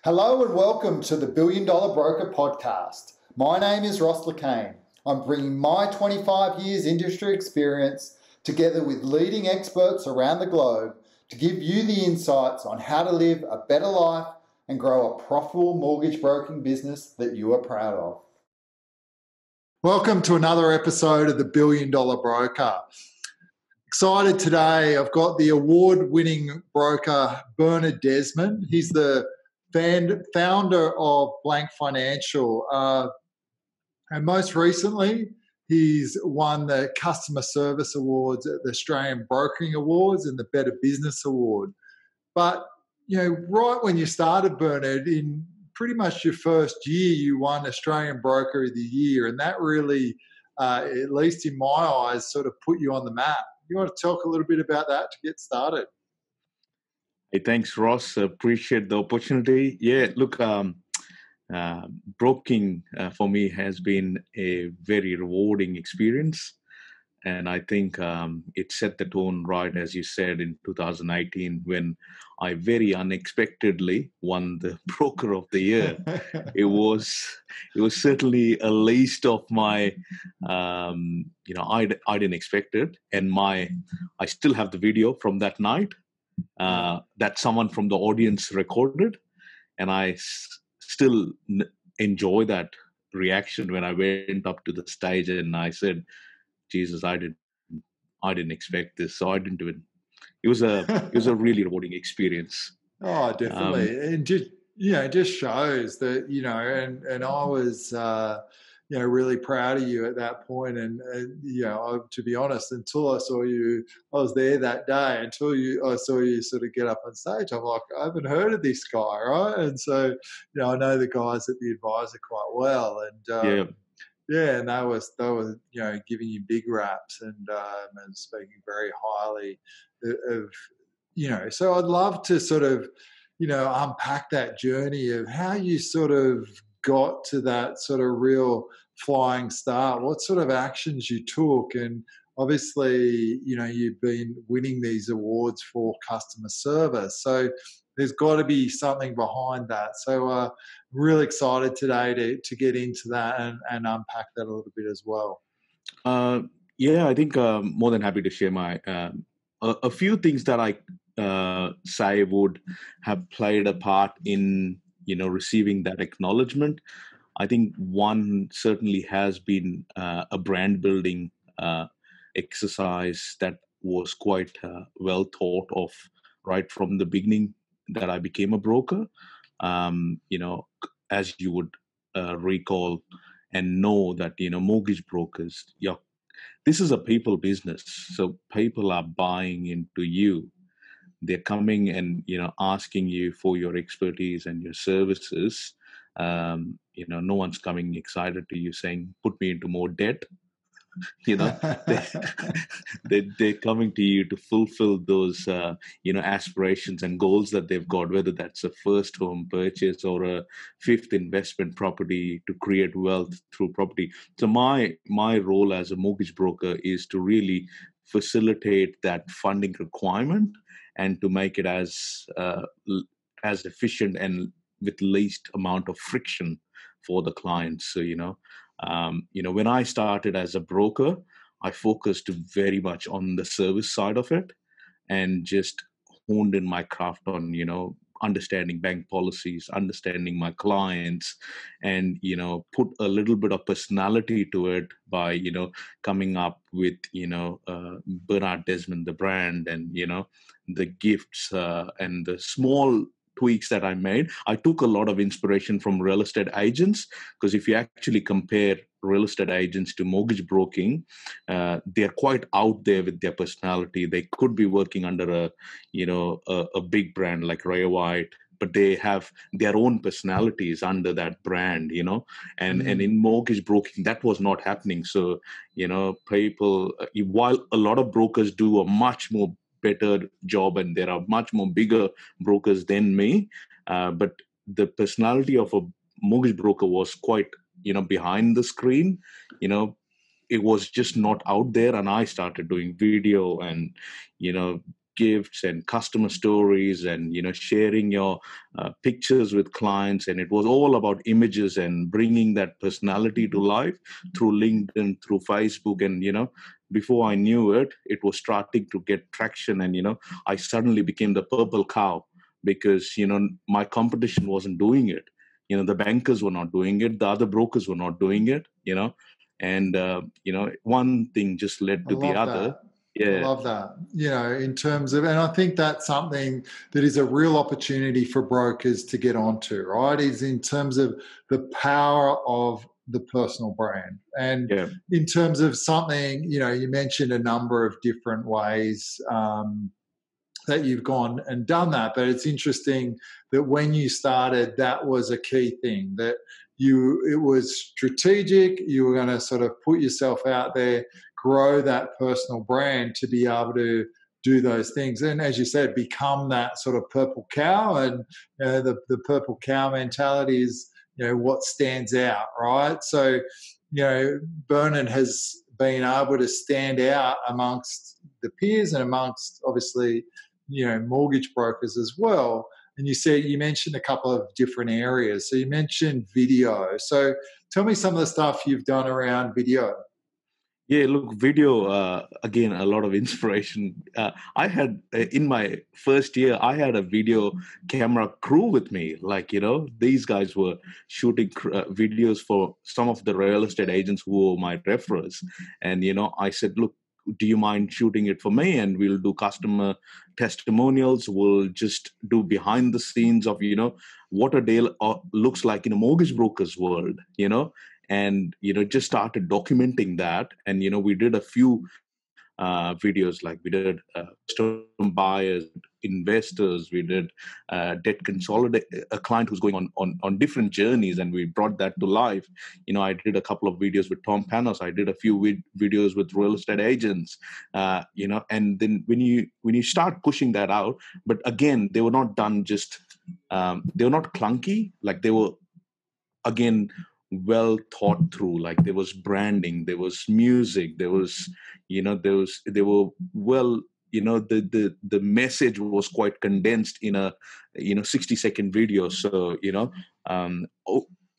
Hello and welcome to the Billion Dollar Broker podcast. My name is Ross Lacane. I'm bringing my 25 years industry experience together with leading experts around the globe to give you the insights on how to live a better life and grow a profitable mortgage broking business that you are proud of. Welcome to another episode of the Billion Dollar Broker. Excited today, I've got the award-winning broker Bernard Desmond. He's the founder of Blank Financial. And most recently, he's won the Customer Service Awards at the Australian Brokering Awards and the Better Business Award. But, right when you started, Bernard, in pretty much your first year, you won Australian Broker of the Year. And that really, at least in my eyes, sort of put you on the map. You want to talk a little bit about that to get started? Hey, thanks, Ross. Appreciate the opportunity. Yeah, look, broking for me has been a very rewarding experience. And I think it set the tone right, as you said, in 2018, when I very unexpectedly won the Broker of the Year. It was certainly a least of my, I didn't expect it. And I still have the video from that night that someone from the audience recorded. And I still enjoy that reaction when I went up to the stage and I said, Jesus, I didn't expect this, so I didn't do it. It was a really rewarding experience. Oh, definitely, and just shows that and I was really proud of you at that point. And to be honest, until I saw you, I was there that day. Until I saw you sort of get up on stage, I'm like, I haven't heard of this guy, right? And so I know the guys at the Advisor quite well, and yeah, and they was giving you big raps and speaking very highly of So I'd love to sort of unpack that journey of how you sort of got to that sort of real flying start. What sort of actions you took, and obviously you've been winning these awards for customer service. So there's got to be something behind that. So really excited today to get into that and unpack that a little bit as well. I think more than happy to share my a few things that I say would have played a part in receiving that acknowledgement. I think one certainly has been a brand building exercise that was quite well thought of right from the beginning that I became a broker. As you would recall and know that, mortgage brokers, this is a people business. So people are buying into you. They're coming and, asking you for your expertise and your services. No one's coming excited to you saying, put me into more debt. They're coming to you to fulfill those aspirations and goals that they've got, whether that's a first home purchase or a fifth investment property, to create wealth through property. So my role as a mortgage broker is to really facilitate that funding requirement and to make it as efficient and with least amount of friction for the clients. So when I started as a broker, I focused very much on the service side of it and just honed in my craft on, understanding bank policies, understanding my clients, and, put a little bit of personality to it by, coming up with, Bernard Desmond, the brand, and, the gifts and the small tweaks that I made. I took a lot of inspiration from real estate agents, because if you actually compare real estate agents to mortgage broking, they're quite out there with their personality. They could be working under a big brand like Ray White, but they have their own personalities under that brand, and in mortgage broking, that was not happening. So, people, while a lot of brokers do a much more better job, and there are much more bigger brokers than me, but the personality of a mortgage broker was quite behind the screen. It was just not out there, and I started doing video and gifts and customer stories, and sharing your pictures with clients, and it was all about images and bringing that personality to life through LinkedIn, through Facebook. And before I knew it, it was starting to get traction, and I suddenly became the purple cow, because my competition wasn't doing it. The bankers were not doing it, the other brokers were not doing it, and one thing just led I to the love other. that. I Yeah. love that. In terms of, and I think that's something that is a real opportunity for brokers to get onto, right? Is in terms of the power of the personal brand. And Yeah. in terms of something, you mentioned a number of different ways that you've gone and done that. But it's interesting that when you started, that was a key thing, that it was strategic. You were going to sort of put yourself out there, grow that personal brand to be able to do those things. And as you said, become that sort of purple cow. And the purple cow mentality is, what stands out, right? So, Bernard has been able to stand out amongst the peers and amongst, obviously, mortgage brokers as well. And you mentioned a couple of different areas. So you mentioned video. So tell me some of the stuff you've done around video. Yeah, look, video, again, a lot of inspiration. I had, in my first year, I had a video camera crew with me. Like, these guys were shooting videos for some of the real estate agents who were my referrers. And, I said, look, do you mind shooting it for me? And we'll do customer testimonials. We'll just do behind the scenes of, what a day looks like in a mortgage broker's world, and just started documenting that. And we did a few videos, like we did first-home buyers, investors, we did debt consolidate, a client who's going on different journeys, and we brought that to life. I did a couple of videos with Tom Panos, I did a few videos with real estate agents, and then when you start pushing that out, but again, they were not done just they were not clunky, like they were, again, well thought through. Like there was branding, there was music, there was they were well, the message was quite condensed in a 60-second video. So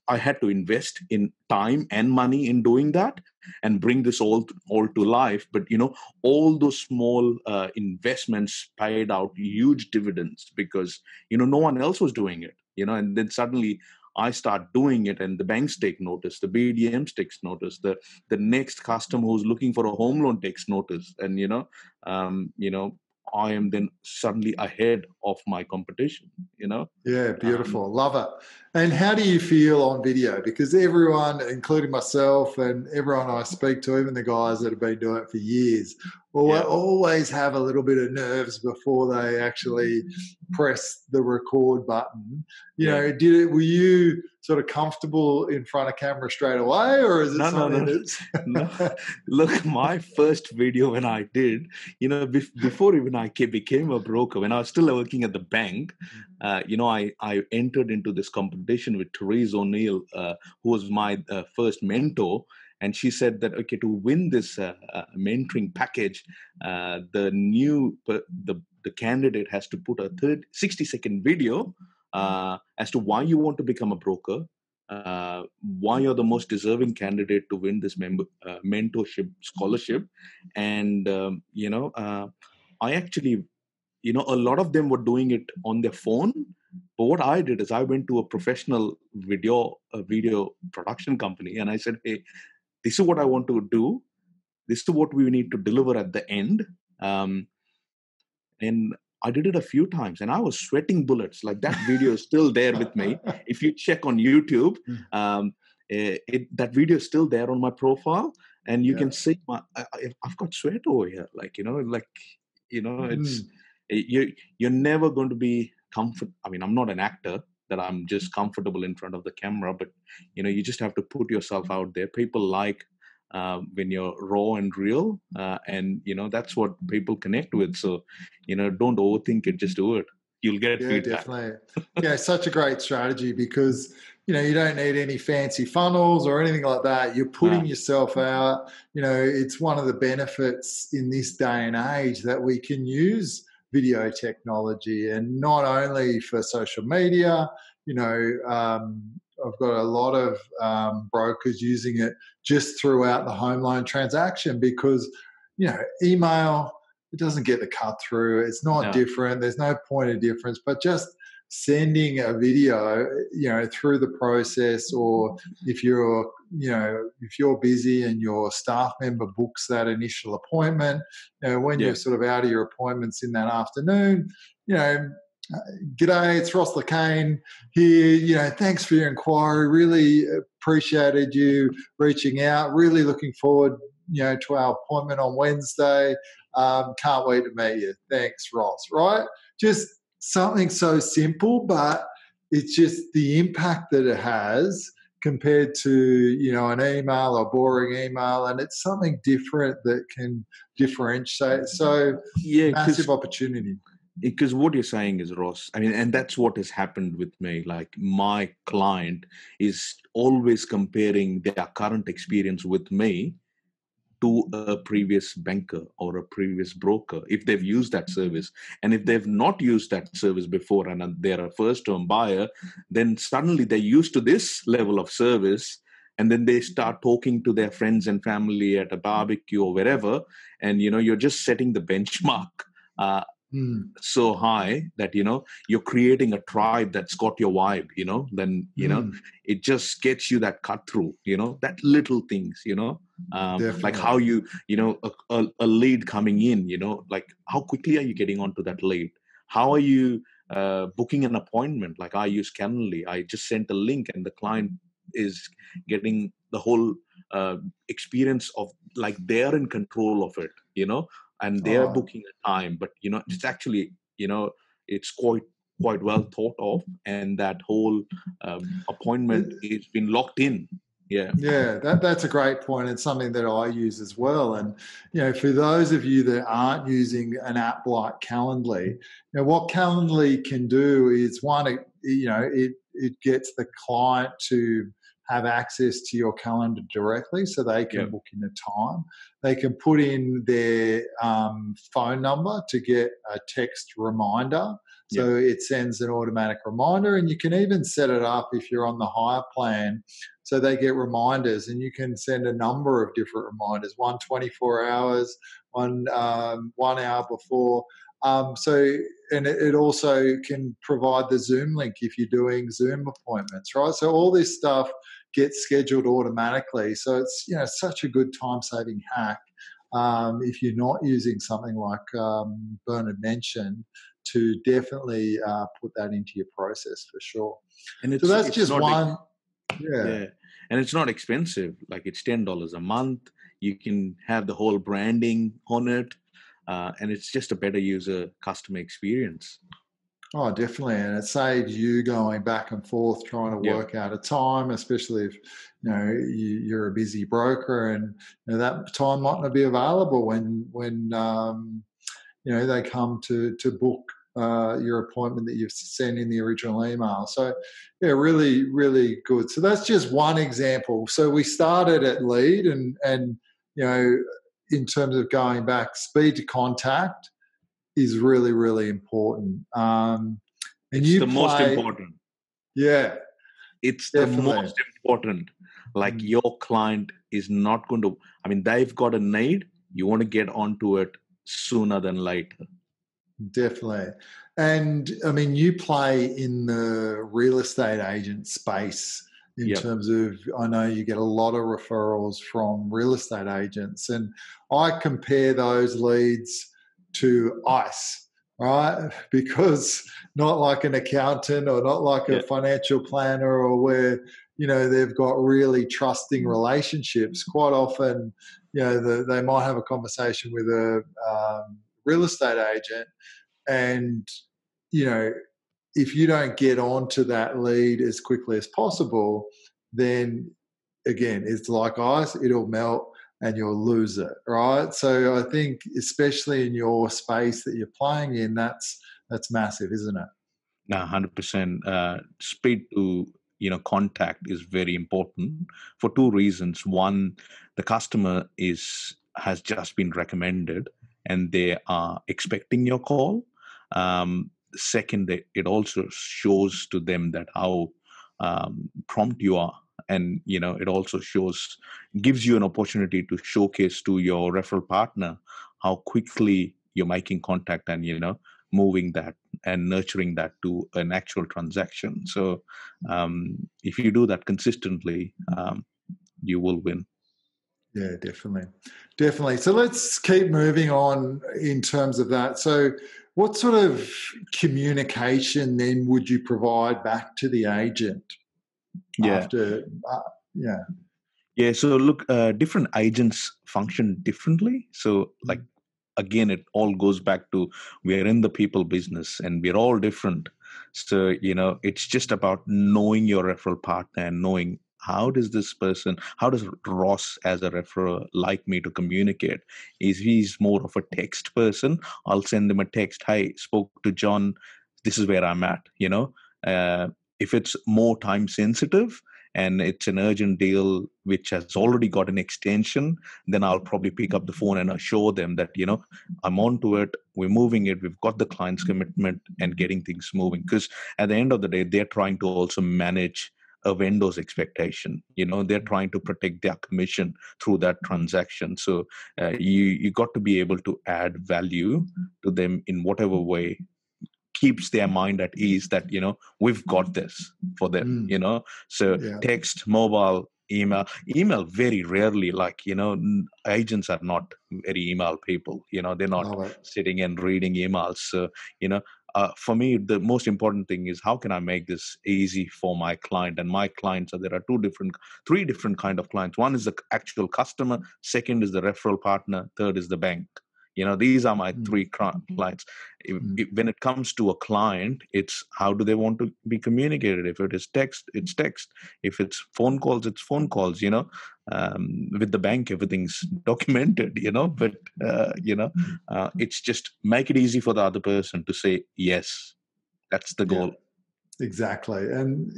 I had to invest in time and money in doing that and bring this all to life. But all those small investments paid out huge dividends, because no one else was doing it. And then suddenly I start doing it, and the banks take notice, the BDMs takes notice, the next customer who's looking for a home loan takes notice, and I am then suddenly ahead of my competition. Yeah, Um, beautiful. Love it. And how do you feel on video? Because everyone, including myself and everyone I speak to, even the guys that have been doing it for years, yeah. always have a little bit of nerves before they actually press the record button. Yeah. Were you sort of comfortable in front of camera straight away, or is it No, no, something no, that's no. Look, my first video when I did, before even I became a broker, when I was still working at the bank, I entered into this competition with Therese O'Neill, who was my first mentor. And she said that, okay, to win this mentoring package, the candidate has to put a 60-second video as to why you want to become a broker, why you're the most deserving candidate to win this mentorship scholarship. And I actually, a lot of them were doing it on their phone, but what I did is I went to a professional video production company, and I said, hey, this is what I want to do, this is what we need to deliver at the end. And I did it a few times, and I was sweating bullets. Like, that video is still there with me. If you check on YouTube, that video is still there on my profile, and you can see I've got sweat over here. Like, it's Mm. you're never going to be comfort. I mean, I'm not an actor that I'm just comfortable in front of the camera, but you just have to put yourself out there. People like when you're raw and real, and that's what people connect with. So don't overthink it, just do it, you'll get Yeah, feedback. definitely. Yeah, such a great strategy because you don't need any fancy funnels or anything like that. You're putting yourself out. It's one of the benefits in this day and age that we can use video technology, and not only for social media. I've got a lot of brokers using it just throughout the home loan transaction because, email, it doesn't get the cut through. It's not different. There's no point of difference, but just sending a video, through the process, or if you're busy and your staff member books that initial appointment, when you're sort of out of your appointments in that afternoon, g'day, it's Ross Lacane here. Thanks for your inquiry. Really appreciated you reaching out. Really looking forward, to our appointment on Wednesday. Can't wait to meet you. Thanks, Ross. Right? Just something so simple, but it's just the impact that it has compared to, an email or boring email, and it's something different that can differentiate. So massive opportunity. Because what you're saying is, Ross, I mean, and that's what has happened with me. Like, my client is always comparing their current experience with me to a previous banker or a previous broker, if they've used that service. And if they've not used that service before and they're a first-time buyer, then suddenly they're used to this level of service, and then they start talking to their friends and family at a barbecue or wherever, and you're just setting the benchmark so high that you're creating a tribe that's got your vibe. Then it just gets you that cut through, that little things, like how a lead coming in, like how quickly are you getting onto that lead? How are you booking an appointment? Like, I use Calendly. I just sent a link and the client is getting the whole experience of like they're in control of it, and they're booking a time, but it's actually, it's quite well thought of, and that whole appointment is been locked in. That's a great point. It's something that I use as well. And for those of you that aren't using an app like Calendly, what Calendly can do is, one, it gets the client to have access to your calendar directly, so they can book in a time. They can put in their phone number to get a text reminder. So it sends an automatic reminder, and you can even set it up if you're on the higher plan, so they get reminders, and you can send a number of different reminders, one 24 hours, one 1 hour before. And it also can provide the Zoom link if you're doing Zoom appointments, right? So all this stuff gets scheduled automatically. So it's, such a good time-saving hack if you're not using something like Bernard mentioned, to definitely put that into your process for sure. And so that's just one. And it's not expensive. Like, it's $10 a month. You can have the whole branding on it. And it's just a better user customer experience. Oh, definitely. And it saves you going back and forth trying to work out a time, especially if you're a busy broker, and that time might not be available when they come to book your appointment that you've sent in the original email. So really, really good. So that's just one example. So we started at lead, and in terms of going back, speed to contact is really, really important. And it's the most important. Yeah. It's definitely the most important. Like, your client is not going to, they've got a need. You want to get onto it sooner than later. Definitely. And you play in the real estate agent space in terms of, I know you get a lot of referrals from real estate agents, and I compare those leads to ice, right? Because not like an accountant or not like a financial planner, or where, they've got really trusting relationships. Quite often, they might have a conversation with a real estate agent, and, if you don't get onto that lead as quickly as possible, then again, it's like ice, it'll melt and you'll lose it, right? So I think, especially in your space that you're playing in, that's massive, isn't it? No, 100%. Speed to contact is very important for two reasons. One, the customer has just been recommended and they are expecting your call. Second, it also shows to them that how prompt you are. And, it also gives you an opportunity to showcase to your referral partner how quickly you're making contact and, moving that and nurturing that to an actual transaction. So if you do that consistently, you will win. Yeah, definitely. Definitely. So let's keep moving on in terms of that. So what sort of communication then would you provide back to the agent Yeah. after, yeah. Yeah. So look, different agents function differently. So like, again, it all goes back to we're in the people business and we're all different. So, it's just about knowing your referral partner and knowing how does Ross as a referrer like me to communicate? Is he's more of a text person? I'll send him a text. Hi, spoke to John. This is where I'm at, Uh, if it's more time sensitive, and it's an urgent deal which has already got an extension, then I'll probably pick up the phone and assure them that, I'm on to it, we're moving it, we've got the client's commitment and getting things moving. Because at the end of the day, they're trying to also manage a vendor's expectation. They're trying to protect their commission through that transaction. So you got to be able to add value to them in whatever way keeps their mind at ease that we've got this for them. So Yeah. text, mobile, email very rarely. Like agents are not very email people. They're not sitting and reading emails. So for me, the most important thing is how can I make this easy for my client? And my clients are, there are three different kind of clients. One is the actual customer, second is the referral partner, third is the bank. These are my three clients. When it comes to a client, it's how do they want to be communicated? If it is text, it's text. If it's phone calls, it's phone calls. With the bank, everything's documented. But it's just make it easy for the other person to say yes. That's the goal. Exactly. And,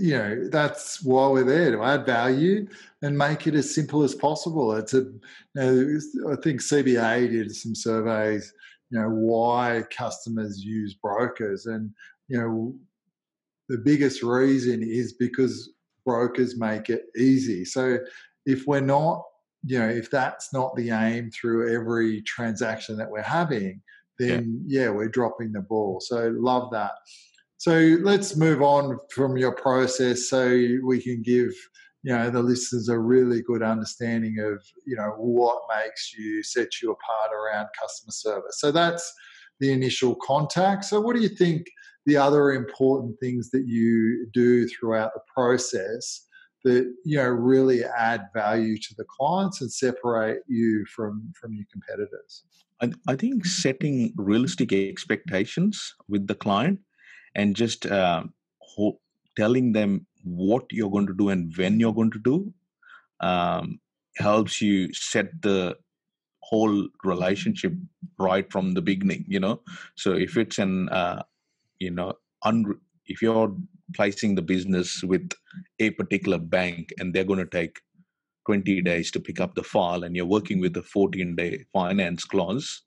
that's why we're there, to add value and make it as simple as possible. I think CBA did some surveys, why customers use brokers. And, the biggest reason is because brokers make it easy. So if we're not, if that's not the aim through every transaction that we're having, then we're dropping the ball. So love that. So let's move on from your process so we can give, the listeners a really good understanding of, what makes you, set you apart around customer service. So that's the initial contact. So what do you think the other important things that you do throughout the process that, really add value to the clients and separate you from your competitors? I think setting realistic expectations with the client and just telling them what you're going to do and when you're going to do helps you set the whole relationship right from the beginning. So if it's if you're placing the business with a particular bank and they're going to take 20 days to pick up the file and you're working with a 14-day finance clause,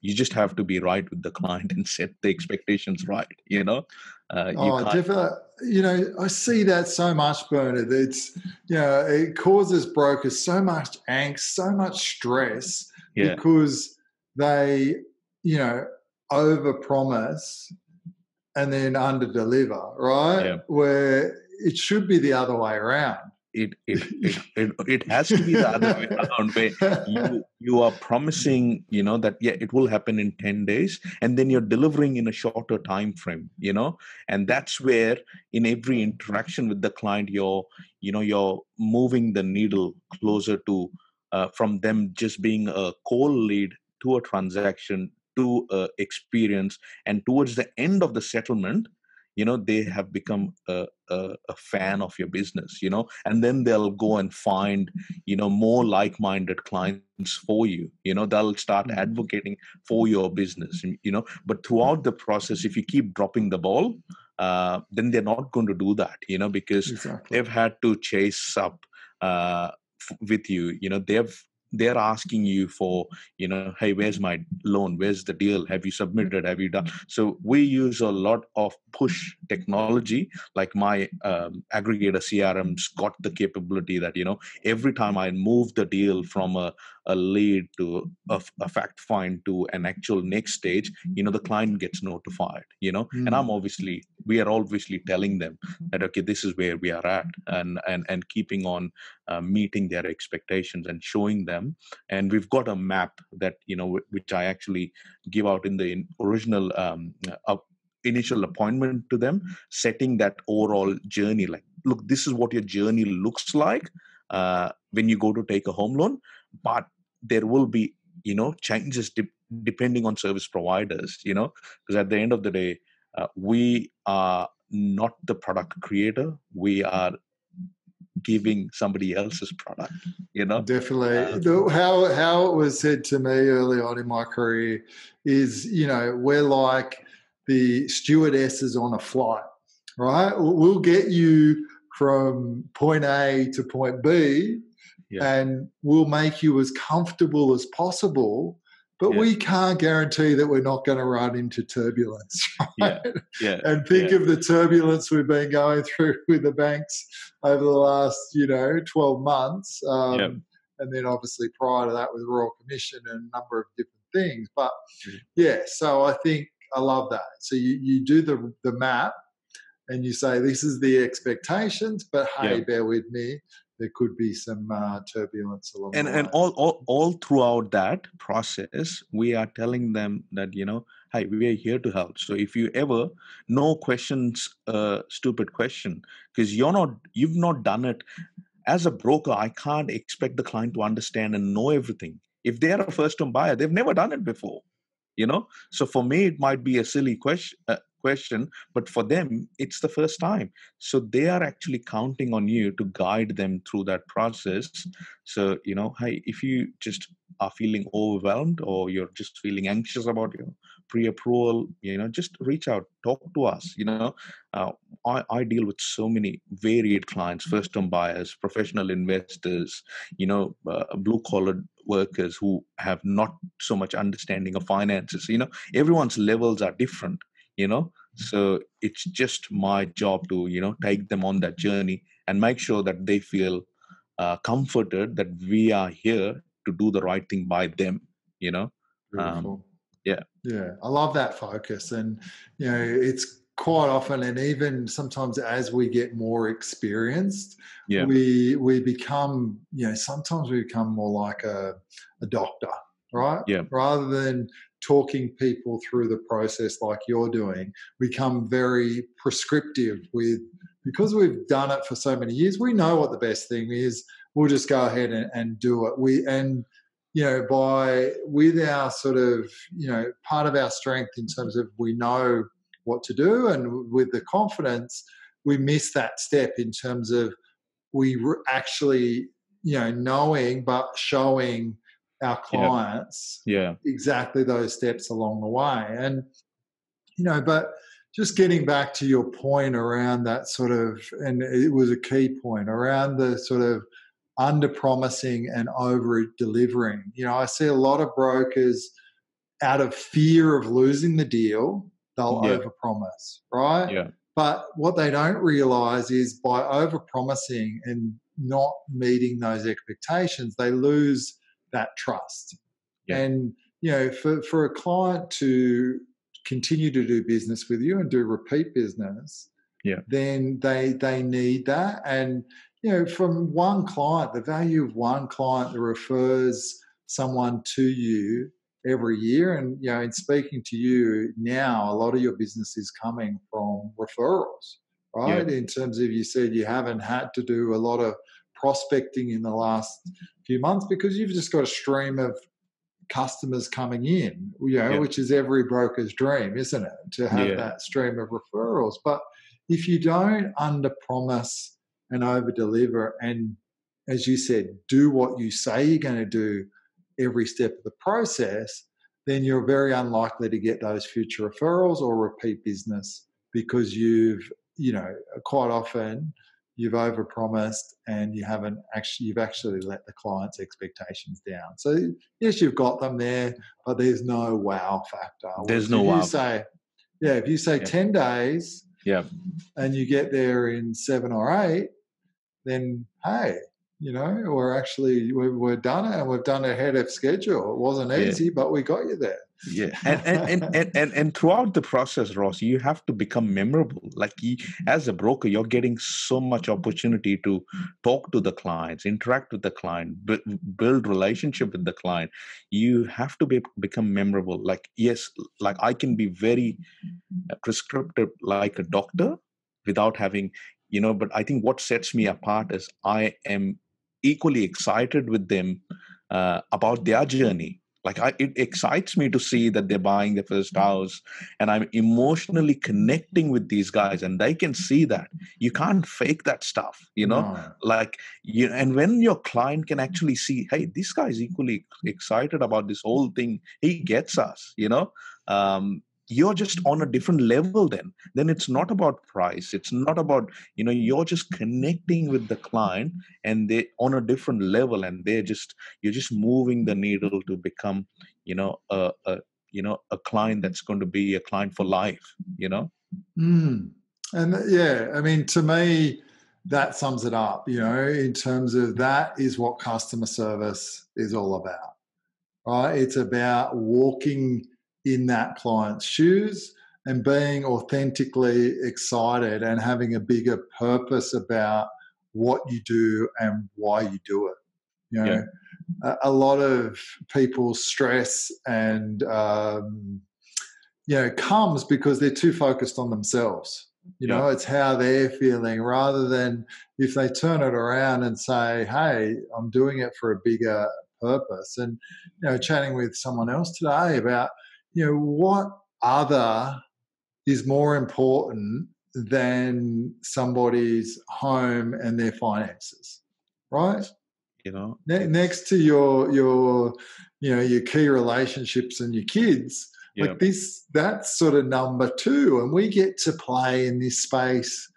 you just have to be right with the client and set the expectations right. You can't. Definitely. I see that so much, Bernard. It's, it causes brokers so much angst, so much stress because they, overpromise and then underdeliver, right? Yeah. Where it should be the other way around. It has to be the other way around, where you are promising that it will happen in 10 days and then you're delivering in a shorter time frame, and that's where in every interaction with the client you're moving the needle closer to from them just being a cold lead to a transaction to experience, and towards the end of the settlement they have become a fan of your business, and then they'll go and find more like-minded clients for you. They'll start advocating for your business, but throughout the process, if you keep dropping the ball, then they're not going to do that, because they've had to chase up with you. they're asking you for, hey, where's my loan? Where's the deal? Have you submitted? Have you done? So we use a lot of push technology. Like my aggregator CRM's got the capability that, every time I move the deal from a lead to a fact find to an actual next stage, the client gets notified, and we are obviously telling them that, okay, this is where we are at, and keeping on meeting their expectations and showing them. And we've got a map that, which I actually give out in the original initial appointment to them, setting that overall journey. Like, look, this is what your journey looks like when you go to take a home loan, but there will be, changes depending on service providers, because at the end of the day, we are not the product creator. We are giving somebody else's product, Definitely. How it was said to me early on in my career is, we're like the stewardesses on a flight, right? We'll get you from point A to point B, and we'll make you as comfortable as possible, but we can't guarantee that we're not going to run into turbulence, right? And think of the turbulence we've been going through with the banks over the last, 12 months. And then obviously prior to that with Royal Commission and a number of different things. But so I think I love that. So you do the map and you say, this is the expectations, but hey, bear with me. There could be some turbulence along the way. And all throughout that process, we are telling them that, hey, we are here to help. So if you ever, no questions, stupid question, because you've not done it. As a broker, I can't expect the client to understand and know everything. If they are a first-time buyer, they've never done it before, So for me, it might be a silly question, but for them, it's the first time. So they are actually counting on you to guide them through that process. So, hey, if you just are feeling overwhelmed or you're just feeling anxious about your pre-approval, just reach out, talk to us. I deal with so many varied clients, first-time buyers, professional investors, blue-collar workers who have not so much understanding of finances. Everyone's levels are different. So it's just my job to take them on that journey and make sure that they feel comforted that we are here to do the right thing by them. Beautiful. I love that focus. And it's quite often, and even sometimes as we get more experienced, we become, sometimes we become more like a doctor, right? Rather than talking people through the process like you're doing, become very prescriptive because we've done it for so many years. We know what the best thing is. We'll just go ahead and do it. With our sort of, part of our strength in terms of we know what to do, and with the confidence, we miss that step in terms of we actually, knowing but showing our clients exactly those steps along the way. And, but just getting back to your point around that sort of, and it was a key point around the sort of under promising and over delivering. I see a lot of brokers out of fear of losing the deal, they'll over promise, right? But what they don't realize is by over promising and not meeting those expectations, they lose that trust. And, for a client to continue to do business with you and do repeat business, then they need that. And, from one client, the value of one client that refers someone to you every year. And, in speaking to you now, a lot of your business is coming from referrals, right? In terms of, you said you haven't had to do a lot of prospecting in the last few months because you've just got a stream of customers coming in, which is every broker's dream, isn't it? To have that stream of referrals. But if you don't under promise and over deliver, and as you said, do what you say you're going to do every step of the process, then you're very unlikely to get those future referrals or repeat business because you've, quite often you've overpromised, and you've actually let the client's expectations down. So yes, you've got them there, but there's no wow factor. There's Whereas no if you wow. say, if you say Yeah. 10 days Yeah. and you get there in 7 or 8, then hey, we've done it, and we've done it ahead of schedule. It wasn't easy, but we got you there. Yeah, and throughout the process, Ross, you have to become memorable. Like as a broker, you're getting so much opportunity to talk to the clients, interact with the client, build relationship with the client. You have to become memorable. Like yes, like I can be very prescriptive, like a doctor, without having, But I think what sets me apart is I am equally excited with them about their journey. Like it excites me to see that they're buying their first house, and I'm emotionally connecting with these guys, and they can see that. You can't fake that stuff, No. Like and when your client can actually see, hey, this guy is equally excited about this whole thing. He gets us, you're just on a different level. Then it's not about price. It's not about, you're just connecting with the client, and they on a different level, and you're just moving the needle to become, a client that's going to be a client for life. And I mean, to me, that sums it up, in terms of that is what customer service is all about, right? It's about walking in that client's shoes and being authentically excited and having a bigger purpose about what you do and why you do it. A lot of people's stress and comes because they're too focused on themselves. It's how they're feeling, rather than if they turn it around and say, hey, I'm doing it for a bigger purpose. And chatting with someone else today about what other is more important than somebody's home and their finances, right? Next to your key relationships and your kids, like that's sort of number 2. And we get to play in this space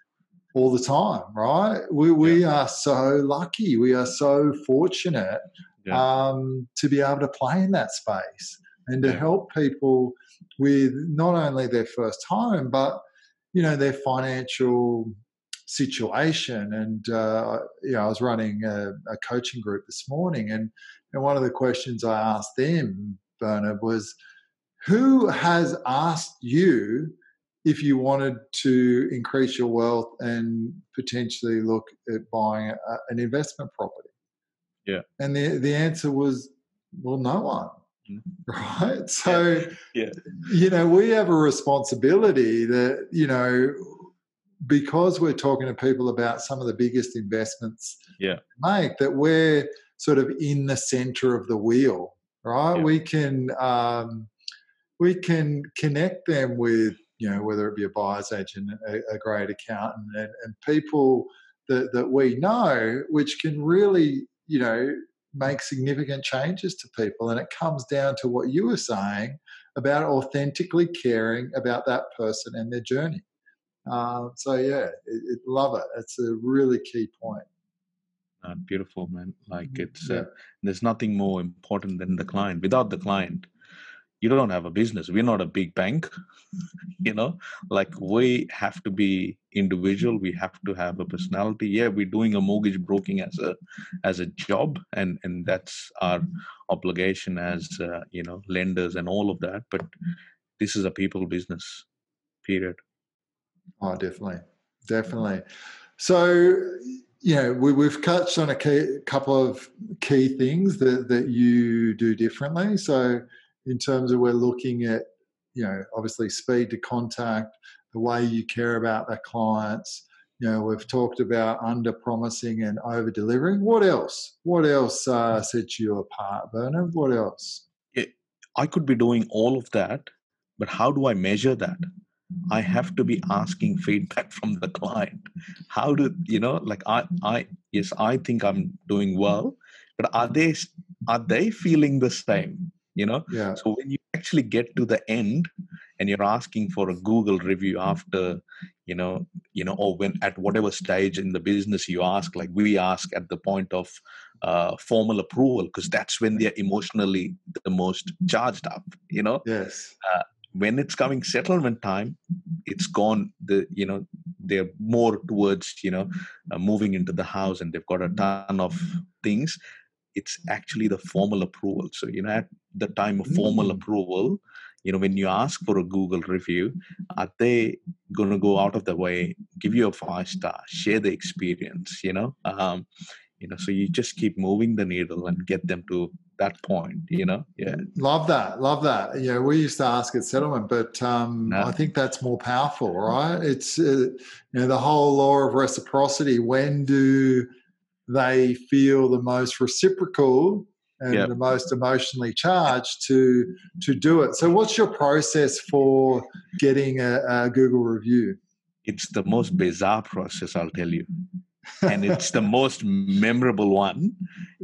all the time, right? We are so lucky. We are so fortunate to be able to play in that space and to help people with not only their first home, but their financial situation. And I was running a coaching group this morning, and one of the questions I asked them, Bernard, was, who has asked you if you wanted to increase your wealth and potentially look at buying an investment property? And the answer was, well, no one. Right? So we have a responsibility that because we're talking to people about some of the biggest investments make, that we're sort of in the center of the wheel, right? We can connect them with whether it be a buyer's agent, a great accountant, and people that we know, which can really make significant changes to people. And it comes down to what you were saying about authentically caring about that person and their journey. Love it. It's a really key point. Beautiful, man. Like there's nothing more important than the client. Without the client, you don't have a business. We're not a big bank, like we have to be individual. We have to have a personality. Yeah, we're doing a mortgage broking as a job, and that's our obligation as lenders and all of that. But this is a people business, period. Oh, definitely. So we've touched on a couple of key things that you do differently. So in terms of, we're looking at obviously speed to contact, the way you care about the clients. We've talked about under promising and over delivering. What else sets you apart, Bernard? What else? I could be doing all of that, but how do I measure that? I have to be asking feedback from the client. How do I think I'm doing well, but are they feeling the same? So when you actually get to the end and you're asking for a Google review after or when at whatever stage in the business you ask, like we ask at the point of formal approval, because that's when they're emotionally the most charged up. Yes. Uh, when it's coming settlement time, it's gone. They're more towards moving into the house, and they've got a ton of things. It's actually the formal approval. So at the time of formal approval, when you ask for a Google review, are they going to go out of the way, give you a 5-star, share the experience? So you just keep moving the needle and get them to that point. Yeah. Love that. Love that. We used to ask at settlement, but I think that's more powerful, right? It's the whole law of reciprocity. When do they feel the most reciprocal and the most emotionally charged to do it? So what's your process for getting a Google review? It's the most bizarre process, I'll tell you. And it's the most memorable one.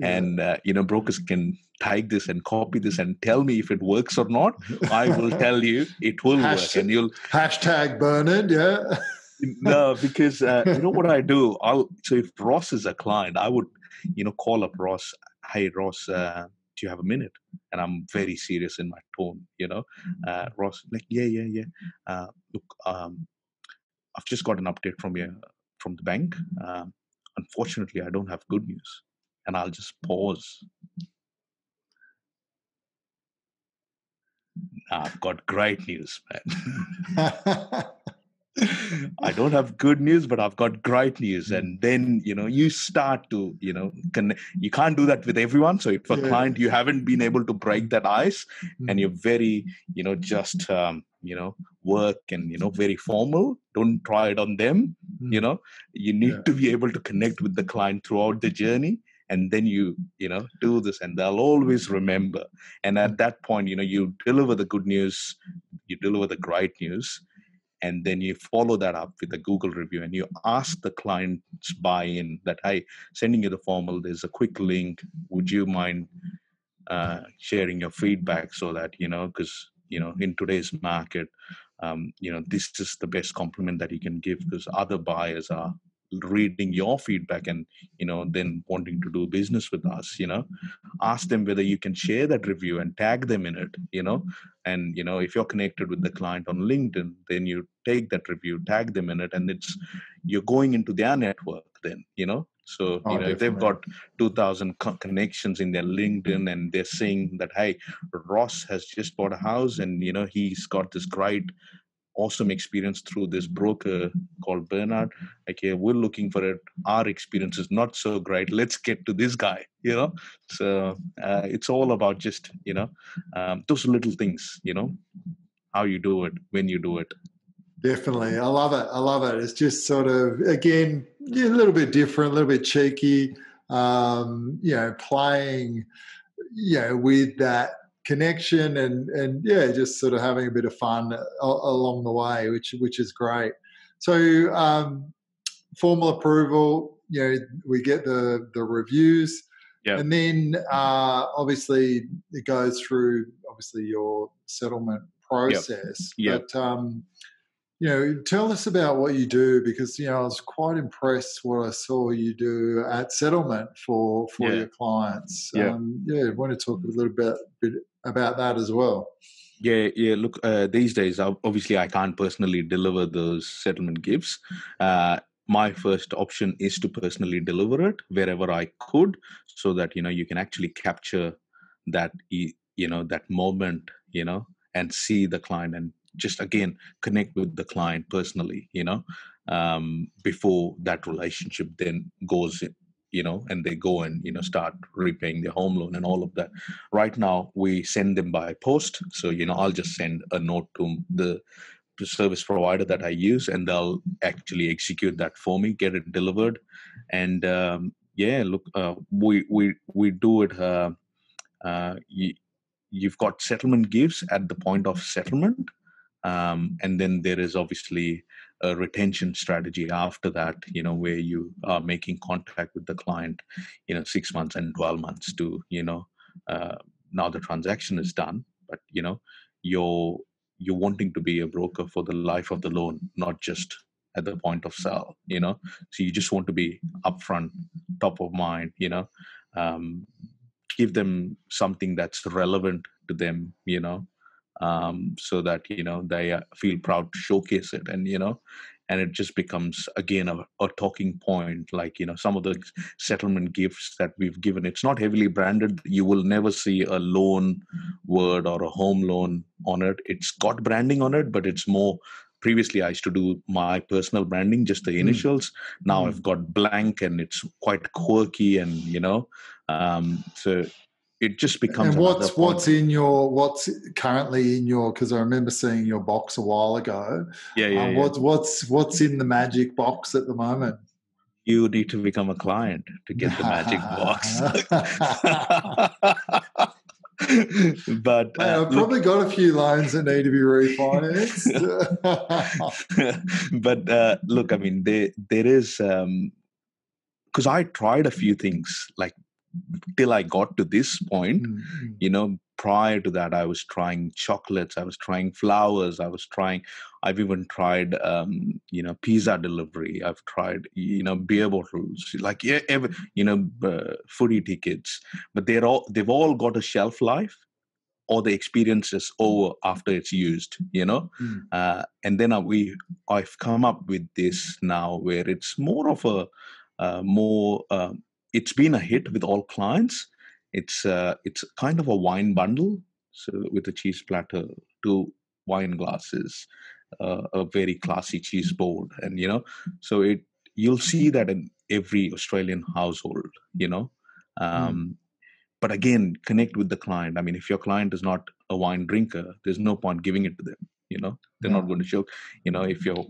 And, brokers can take this and copy this and tell me if it works or not. I will tell you it will work. And you'll hashtag Bernard, yeah. No, because you know what I do? So if Ross is a client, I would, call up Ross. Hey, Ross, do you have a minute? And I'm very serious in my tone. Ross, like, yeah. Look, I've just got an update from the bank. Unfortunately, I don't have good news. And I'll just pause. I've got great news, man. I don't have good news, but I've got great news. And then, you start to, you can't do that with everyone. So if a client, you haven't been able to break that ice and you're very, just, work and, very formal, don't try it on them. You need to be able to connect with the client throughout the journey. And then you do this and they'll always remember. And at that point, you deliver the good news, you deliver the great news. And then you follow that up with a Google review and you ask the client's buy-in that, hey, sending you the formal, there's a quick link. Would you mind sharing your feedback so that, because, in today's market, this is the best compliment that you can give because other buyers are reading your feedback and, then wanting to do business with us, ask them whether you can share that review and tag them in it, and, if you're connected with the client on LinkedIn, then you take that review, tag them in it, and you're going into their network then, So, if they've got 2,000 connections in their LinkedIn and they're saying that, hey, Ross has just bought a house and, he's got this great awesome experience through this broker called Bernard. Okay, we're looking for it. Our experience is not so great. Let's get to this guy, So it's all about just, those little things, how you do it, when you do it. Definitely. I love it. I love it. It's just sort of, again, a little bit different, a little bit cheeky, playing, with that connection and just sort of having a bit of fun along the way, which is great. So formal approval, we get the reviews, and then obviously it goes through your settlement process. But tell us about what you do because I was quite impressed what I saw you do at settlement for your clients. I want to talk a little bit about that as well. Yeah. Look, these days, obviously, I can't personally deliver those settlement gifts. My first option is to personally deliver it wherever I could, so that you can actually capture that that moment, and see the client and just again connect with the client personally, before that relationship then goes and they go and start repaying their home loan and all of that. Right now we send them by post, so I'll just send a note to the service provider that I use and they'll actually execute that for me, get it delivered. And look, we do it. You've got settlement gifts at the point of settlement, and then there is obviously a retention strategy after that, where you are making contact with the client, 6 months and 12 months to, now the transaction is done, but, you're wanting to be a broker for the life of the loan, not just at the point of sale, so you just want to be upfront, top of mind, um, give them something that's relevant to them, so that they feel proud to showcase it, and it just becomes again a talking point. Like some of the settlement gifts that we've given, it's not heavily branded. You will never see a loan word or a home loan on it. It's got branding on it, but it's more. Previously, I used to do my personal branding, just the initials. Now I've got blank, and it's quite quirky, and so it just becomes And another point. what's currently in your, because I remember seeing your box a while ago. Yeah. What's in the magic box at the moment? You need to become a client to get the magic box. But Mate, I've probably got a few loans that need to be refinanced. But look, I mean, there is, because I tried a few things like till I got to this point. Prior to that, I was trying chocolates, I was trying flowers, I've even tried, pizza delivery. I've tried, beer bottles, like footy tickets, but they've all got a shelf life, or the experience is over after it's used, and then I've come up with this now where it's more of a more. It's been a hit with all clients. It's kind of a wine bundle, so with a cheese platter, 2 wine glasses, a very classy cheese board, and so you'll see that in every Australian household, but again, connect with the client. I mean, if your client is not a wine drinker, there's no point giving it to them. They're not going to show. If your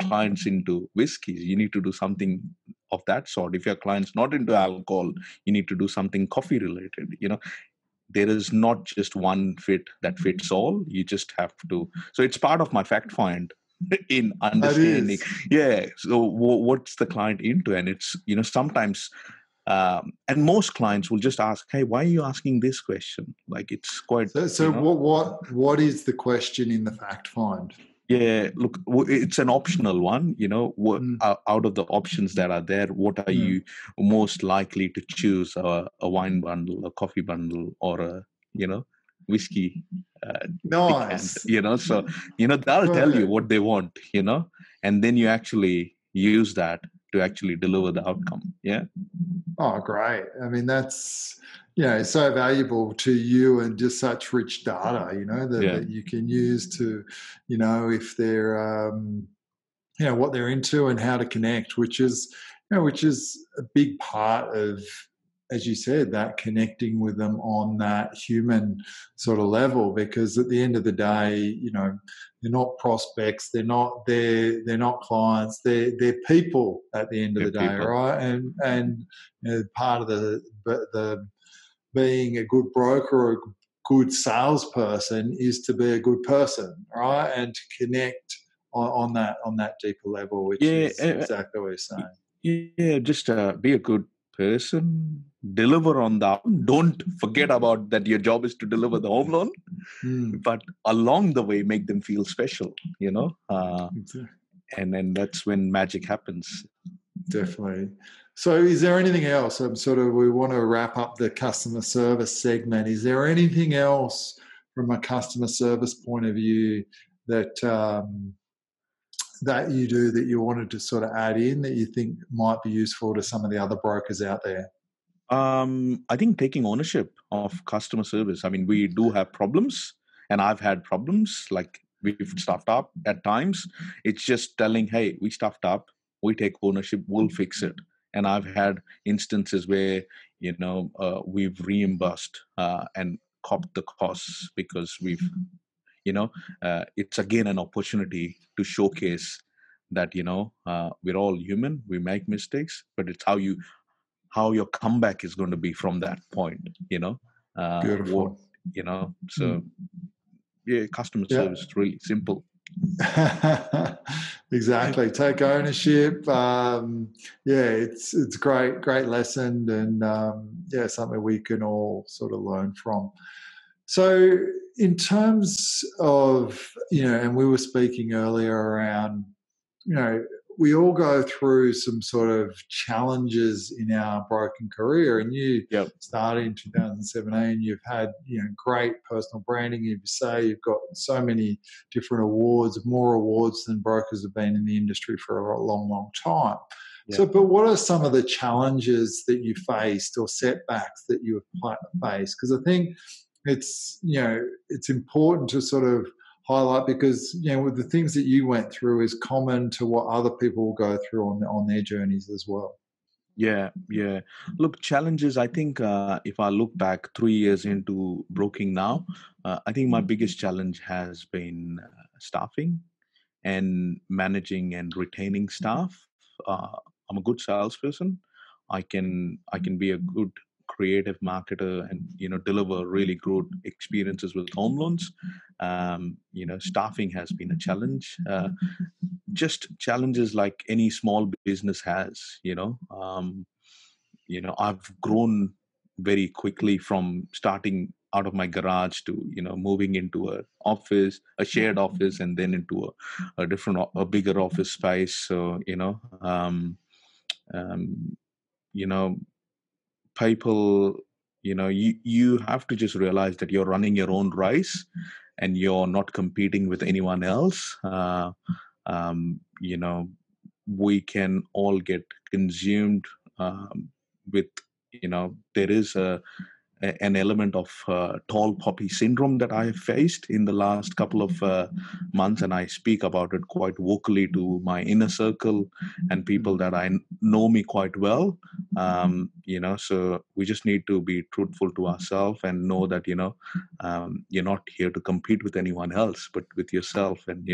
client's into whiskeys, you need to do something of that sort. If your client's not into alcohol, you need to do something coffee related. There is not just one fit that fits all. You just have to. So it's part of my fact find in understanding. Yeah. So what's the client into? And it's, sometimes. And most clients will just ask, "Hey, why are you asking this question?" Like, it's quite. So what is the question in the fact find? Yeah, look, it's an optional one. Out of the options that are there, what are you most likely to choose? A wine bundle, a coffee bundle, or a whiskey? Nice. Decant, so that'll tell you what they want. And then you actually use that to actually deliver the outcome. Yeah. Oh, great. I mean, that's, so valuable to you, and just such rich data, that you can use to, if they're, what they're into and how to connect, which is a big part of, as you said, that connecting with them on that human sort of level. Because at the end of the day, they're not prospects, they're not clients, they're people at the end of the day, people. Right? And part of the being a good broker or a good salesperson is to be a good person, right? And to connect on that deeper level, which is exactly what you're saying. Yeah, just be a good person, deliver on that. Don't forget about that your job is to deliver the home loan, but along the way, make them feel special, and then that's when magic happens. Definitely. So is there anything else? We want to wrap up the customer service segment. Is there anything else from a customer service point of view that that you do that you wanted to sort of add in that you think might be useful to some of the other brokers out there? I think taking ownership of customer service. I mean, we do have problems, and I've had problems, like we've stuffed up at times. It's just telling, hey, we stuffed up, we take ownership, we'll fix it. And I've had instances where, we've reimbursed and copped the costs because we've, it's again an opportunity to showcase that, we're all human, we make mistakes, but it's how your comeback is going to be from that point, Beautiful. So yeah, customer service is really simple. Exactly. Take ownership. It's great lesson, and something we can all sort of learn from. So in terms of, and we were speaking earlier around, we all go through some sort of challenges in our broken career. And you Yep. started in 2017. You've had great personal branding. You say you've got so many different awards, more awards than brokers have been in the industry for a long, long time. Yeah. So, but what are some of the challenges that you faced or setbacks that you have faced? Because I think it's it's important to sort of highlight, because with the things that you went through is common to what other people will go through on their journeys as well. Yeah, yeah. Look, challenges. I think if I look back 3 years into broking now, I think my biggest challenge has been staffing and managing and retaining staff. I'm a good salesperson. I can be a good creative marketer and deliver really good experiences with home loans. Staffing has been a challenge. Just challenges like any small business has. I've grown very quickly from starting out of my garage to moving into a shared office, and then into a bigger office space. So um, you know people, you have to just realize that you're running your own race and you're not competing with anyone else. Um, you know we can all get consumed with, there is an element of tall poppy syndrome that I have faced in the last couple of months, and I speak about it quite vocally to my inner circle and people that know me quite well. So we just need to be truthful to ourselves and know that you're not here to compete with anyone else, but with yourself. And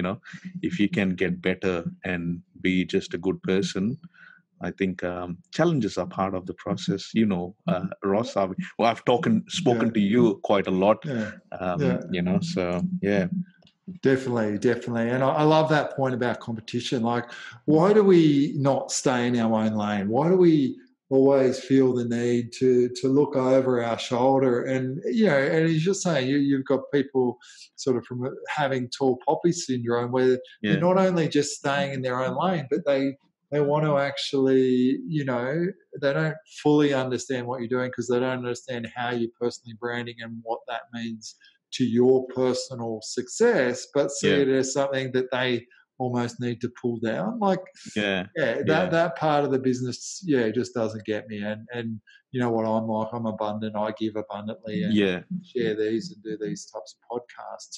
if you can get better and be just a good person, I think challenges are part of the process. Ross, I've spoken to you quite a lot. So yeah. Definitely. And I love that point about competition. Like, why do we not stay in our own lane? Why do we always feel the need to look over our shoulder? And, and as you're saying, you've got people sort of from having tall poppy syndrome, where they're not only just staying in their own lane, but they want to actually, they don't fully understand what you're doing, because they don't understand how you're personally branding and what that means to your personal success, but see it as something that they almost need to pull down. Like, that part of the business, just doesn't get me. And you know what I'm like, I'm abundant, I give abundantly, and share these and do these types of podcasts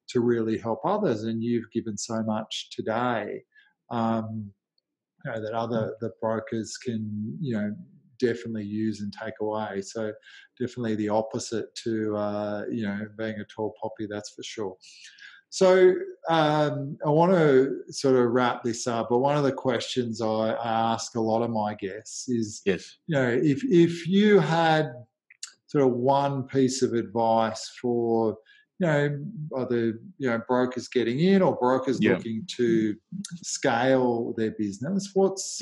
to really help others. And you've given so much today, that the brokers can, definitely use and take away. So definitely the opposite to, being a tall poppy, that's for sure. So I want to sort of wrap this up, but one of the questions I ask a lot of my guests is, if you had sort of one piece of advice for, either, brokers getting in or brokers looking to scale their business, what's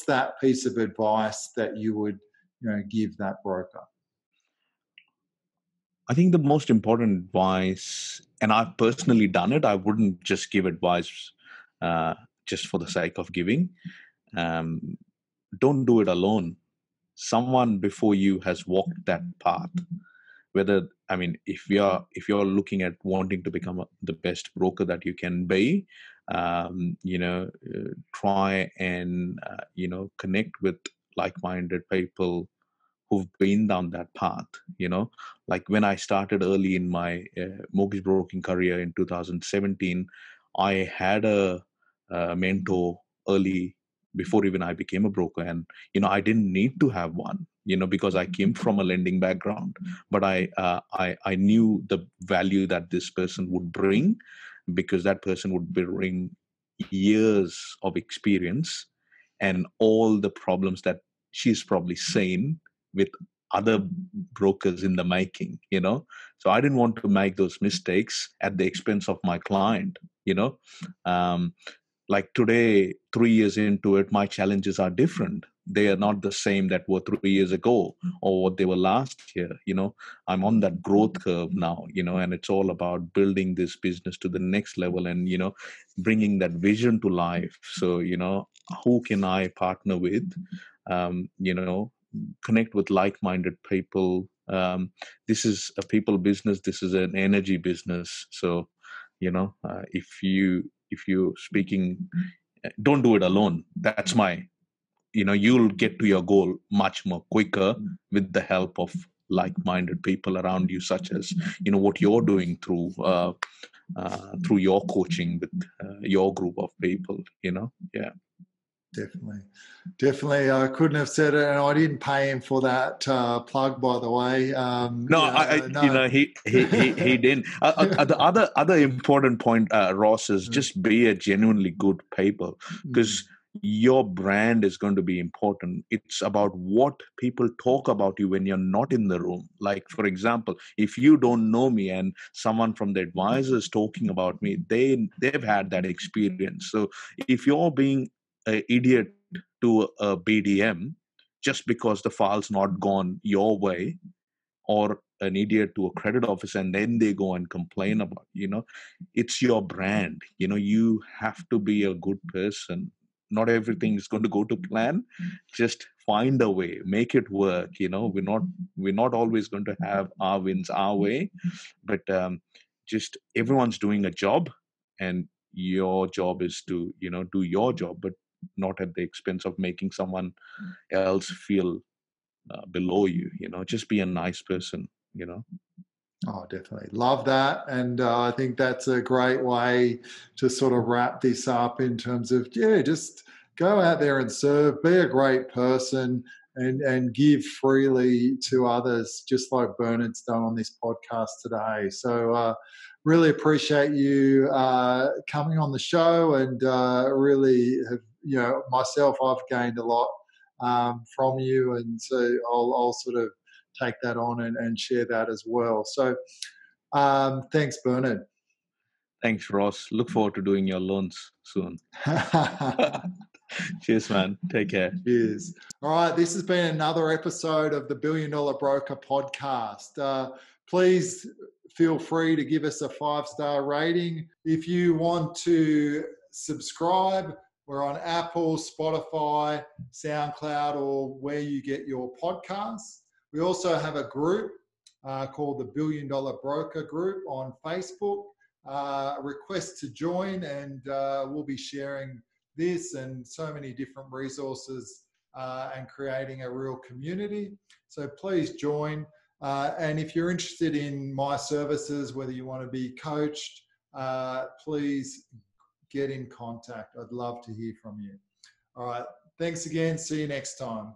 that piece of advice that you would, give that broker? I think the most important advice, and I've personally done it, I wouldn't just give advice just for the sake of giving. Don't do it alone. Someone before you has walked that path. If you're looking at wanting to become the best broker that you can be, try and connect with like-minded people who've been down that path. Like when I started early in my mortgage broking career in 2017, I had a mentor early, before even I became a broker. And I didn't need to have one, because I came from a lending background, but I knew the value that this person would bring, because that person would bring years of experience and all the problems that she's probably seen with other brokers in the making. So I didn't want to make those mistakes at the expense of my client. Like today, 3 years into it, my challenges are different. they are not the same that were 3 years ago or what they were last year. I'm on that growth curve now, and it's all about building this business to the next level and, bringing that vision to life. So, who can I partner with? Connect with like-minded people. This is a people business. This is an energy business. So, if you speaking, don't do it alone. That's my, you'll get to your goal much more quicker with the help of like-minded people around you, such as, what you're doing through your coaching with your group of people. Yeah. Definitely. I couldn't have said it, and I didn't pay him for that plug, by the way. No, No. he didn't. The other important point, Ross, is just be a genuinely good paper, because your brand is going to be important. It's about what people talk about you when you're not in the room. Like, for example, if you don't know me and someone from the advisor is talking about me, they've had that experience. So if you're being an idiot to a BDM just because the file's not gone your way, or an idiot to a credit officer, and then they go and complain about, it's your brand. You have to be a good person. Not everything is going to go to plan. Just find a way, make it work. We're not always going to have our wins our way, but just everyone's doing a job, and your job is to, do your job, but not at the expense of making someone else feel below you. Just be a nice person. Oh, definitely. Love that. And I think that's a great way to sort of wrap this up in terms of, just go out there and serve, be a great person, and give freely to others, just like Bernard's done on this podcast today. So really appreciate you coming on the show, and really have, myself, I've gained a lot from you. And so I'll sort of take that on and share that as well. So thanks, Bernard. Thanks, Ross. Look forward to doing your loans soon. Cheers, man. Take care. Cheers. All right, this has been another episode of the Billion Dollar Broker podcast. Please feel free to give us a 5-star rating. If you want to subscribe, we're on Apple, Spotify, SoundCloud, or where you get your podcasts. We also have a group called the Billion Dollar Broker Group on Facebook. Request to join, and we'll be sharing this and so many different resources and creating a real community. So please join. And if you're interested in my services, whether you want to be coached, please get in contact. I'd love to hear from you. All right. Thanks again. See you next time.